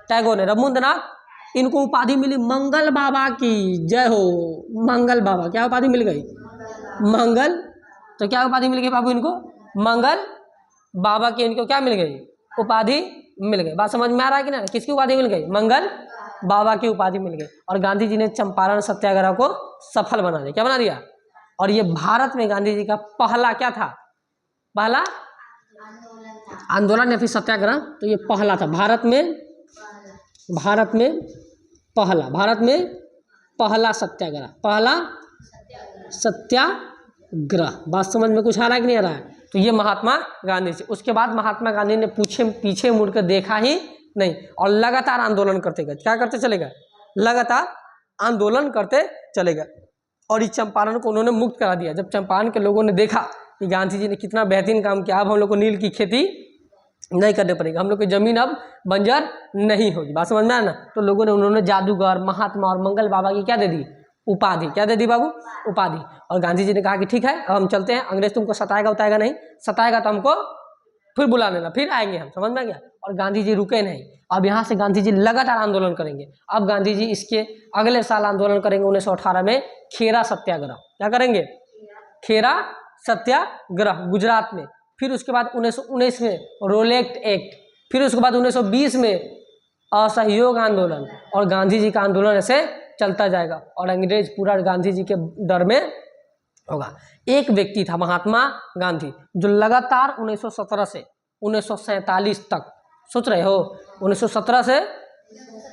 टैगोर ने। रविंद्रनाथ, इनको उपाधि मिली मंगल बाबा की जय हो, मंगल बाबा। क्या उपाधि मिल गई, मंगल। तो क्या उपाधि मिल गई बाबू इनको, मंगल बाबा की इनको क्या मिल गई, उपाधि मिल गई। बात समझ में आ रहा है कि ना, किसकी उपाधि मिल गई, मंगल बाबा की उपाधि मिल गई। और गांधी जी ने चंपारण सत्याग्रह को सफल बना दिया। क्या बना दिया, और ये भारत में गांधी जी का पहला क्या था, पहला आंदोलन या फिर सत्याग्रह। तो ये पहला था भारत में, भारत में पहला सत्याग्रह, पहला सत्याग्रह। बात समझ में कुछ आ रहा है कि नहीं आ रहा है। तो ये महात्मा गांधी से, उसके बाद महात्मा गांधी ने पीछे मुड़कर देखा ही नहीं, और लगातार आंदोलन करते गए। क्या करते चले गए, लगातार आंदोलन करते चले गए, और इस चंपारण को उन्होंने मुक्त करा दिया। जब चंपारण के लोगों ने देखा कि गांधी जी ने कितना बेहतरीन काम किया, अब हम लोग को नील की खेती नहीं करनी पड़ेगी, हम लोग की जमीन अब बंजर नहीं होगी। बात समझ में आया ना। तो लोगों ने, उन्होंने जादूगर, महात्मा और मंगल बाबा की क्या दे दी, उपाधि। क्या दे दी बाबू, उपाधि। और गांधी जी ने कहा कि ठीक है, अब हम चलते हैं, अंग्रेज तुमको सताएगा उताएगा नहीं, सताएगा तो हमको फिर बुला लेना, फिर आएंगे हम। समझ में आ गया। और गांधी जी रुके नहीं, अब यहाँ से गांधी जी लगातार आंदोलन करेंगे। अब गांधी जी इसके अगले साल आंदोलन करेंगे 1918 में, खेरा सत्याग्रह। क्या करेंगे, खेरा सत्याग्रह, गुजरात में। फिर उसके बाद 1919 में रोलेक्ट एक्ट, फिर उसके बाद 1920 में असहयोग आंदोलन, और गांधी जी का आंदोलन ऐसे चलता जाएगा, और अंग्रेज पूरा गांधी जी के डर में होगा। एक व्यक्ति था महात्मा गांधी, जो लगातार 1917 से 1947 तक, सोच रहे हो, 1917 से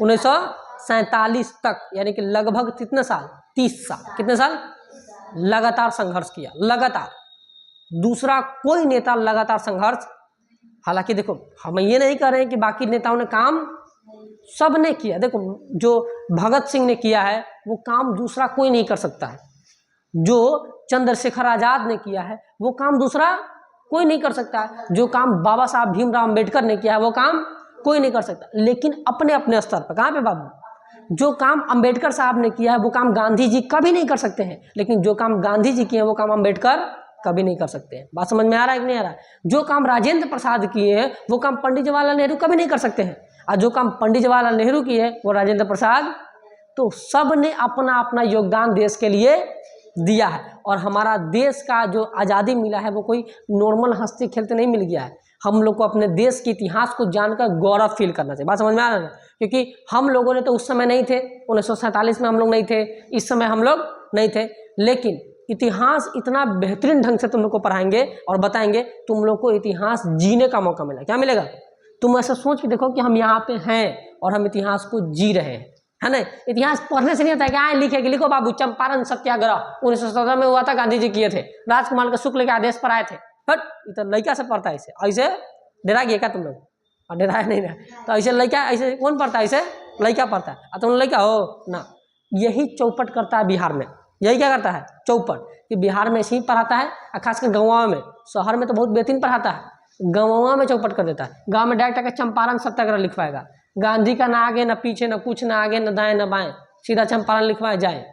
1947 तक, यानी कि लगभग कितने साल, 30 साल, कितने साल, लगातार संघर्ष किया, लगातार। दूसरा कोई नेता लगातार संघर्ष, हालांकि देखो हम ये नहीं कह रहे हैं कि बाकी नेताओं ने काम सब ने किया। देखो जो भगत सिंह ने किया है वो काम दूसरा कोई नहीं कर सकता है, जो चंद्रशेखर आजाद ने किया है वो काम दूसरा कोई नहीं कर सकता है, जो काम बाबा साहब भीमराव अम्बेडकर ने किया है वो काम कोई नहीं कर सकता। लेकिन अपने अपने स्तर पर, कहाँ पे बाबू, जो काम अम्बेडकर साहब ने किया है वो काम गांधी जी कभी नहीं कर सकते हैं, लेकिन जो काम गांधी जी किए हैं वो काम अम्बेडकर कभी नहीं कर सकते हैं। बात समझ में आ रहा है कि नहीं आ रहा है। जो काम राजेंद्र प्रसाद किए हैं वो काम पंडित जवाहरलाल नेहरू कभी नहीं कर सकते हैं, और जो काम पंडित जवाहरलाल नेहरू किए हैं वो राजेंद्र प्रसाद। तो सब ने अपना अपना योगदान देश के लिए दिया है, और हमारा देश का जो आज़ादी मिला है वो कोई नॉर्मल हंसते खेलते नहीं मिल गया है। हम लोग को अपने देश के इतिहास को जानकर गौरव फील करना चाहिए। बात समझ में आ रहा है, क्योंकि हम लोगों ने तो उस समय नहीं थे, 1947 में हम लोग नहीं थे, इस समय हम लोग नहीं थे, लेकिन इतिहास इतना बेहतरीन ढंग से तुम लोग को पढ़ाएंगे और बताएंगे, तुम लोग को इतिहास जीने का मौका मिला। क्या मिलेगा, तुम ऐसा सोच के देखो कि हम यहाँ पे हैं और हम इतिहास को जी रहे हैं, है ना। इतिहास पढ़ने से नहीं होता है कि आए लिखे कि लिखो बाबू चंपारण सत्याग्रह 1917 में हुआ था, गांधी जी किए थे, राजकुमार के शुक्ल के आदेश पर आए थे। बट तो लड़का से पढ़ता है ऐसे, ऐसे डरा गया क्या तुम लोग, और डराया नहीं ना, तो ऐसे लड़का, ऐसे कौन पढ़ता है, ऐसे लड़का पढ़ता है, तुम लड़का हो ना। यही चौपट करता है बिहार में, यही क्या करता है, चौपट, कि बिहार में ऐसे ही पढ़ाता है, और खासकर गाँव में, शहर में तो बहुत बेहतरीन पढ़ाता है, गाँव में चौपट कर देता है। गाँव में डायरेक्ट आकर चंपारण सत्याग्रह लिखवाएगा, गांधी का ना आगे ना पीछे ना कुछ, ना आगे ना दाएं ना बाएं, सीधा चंपारण लिखवाए जाए।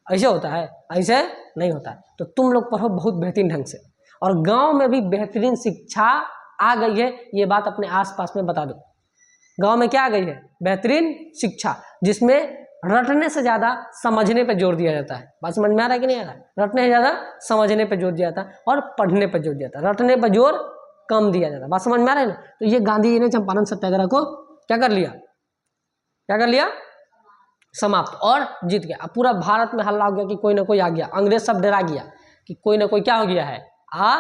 ऐसे होता है, ऐसे नहीं होता है। तो तुम लोग पढ़ो बहुत बेहतरीन ढंग से, और गांव में भी बेहतरीन शिक्षा आ गई है, ये बात अपने आसपास में बता दो। गांव में क्या आ गई है, बेहतरीन शिक्षा, जिसमें रटने से ज़्यादा समझने पे जोर दिया जाता है। बात समझ में आ रहा है कि नहीं आ रहा है? रटने से ज़्यादा समझने पे जोर दिया जाता है और पढ़ने पे जोर दिया जाता है, रटने पे जोर कम दिया जाता है। बात समझ में आ रहा है ना? तो ये गांधी जी ने चंपारण सत्याग्रह को क्या कर लिया, क्या कर लिया, समाप्त और जीत गया। अब पूरा भारत में हल्ला हो गया कि कोई ना कोई आ गया, अंग्रेज सब डरा गया कि कोई ना कोई क्या हो गया है, आ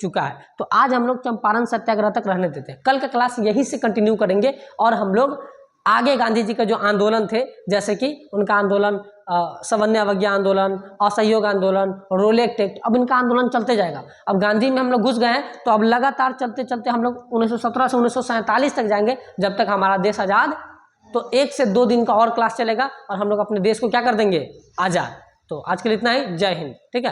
चुका है। तो आज हम लोग चंपारण सत्याग्रह तक रहने देते हैं, कल का क्लास यहीं से कंटिन्यू करेंगे और हम लोग आगे गांधी जी का जो आंदोलन थे, जैसे कि उनका आंदोलन सवर्ण अवज्ञा आंदोलन, असहयोग आंदोलन, रोलेक्ट एक्ट, अब इनका आंदोलन चलते जाएगा। अब गांधी में हम लोग घुस गए हैं तो अब लगातार चलते चलते हम लोग 1917 से 1947 तक जाएंगे, जब तक हमारा देश आज़ाद। तो 1 से 2 दिन का और क्लास चलेगा और हम लोग अपने देश को क्या कर देंगे, आज़ाद। तो आज के लिए इतना ही, जय हिंद। ठीक है।